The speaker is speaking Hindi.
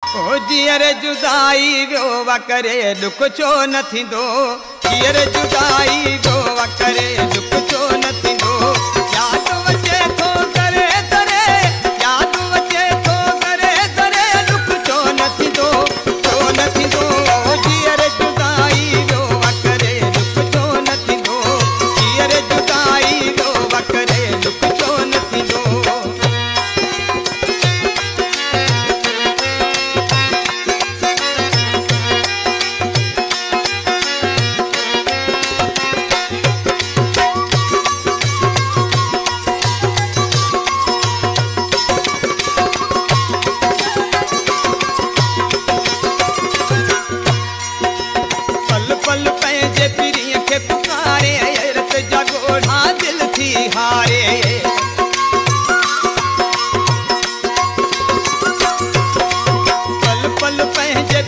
ओ जीअर जुदाई वियो करे दुख छो न थींदो, जीअर जुदाई वियो करे दुख छो न थींदो। यादि अचे थो करे दरे, यादि अचे थो करे दरे दुख छो न थींदो, छो न थींदो। जीअर जुदाई वियो करे दुख छो न थींदो, जीअर जुदाई वियो करे दुख छो न थींदो। पल पल पंहिंजे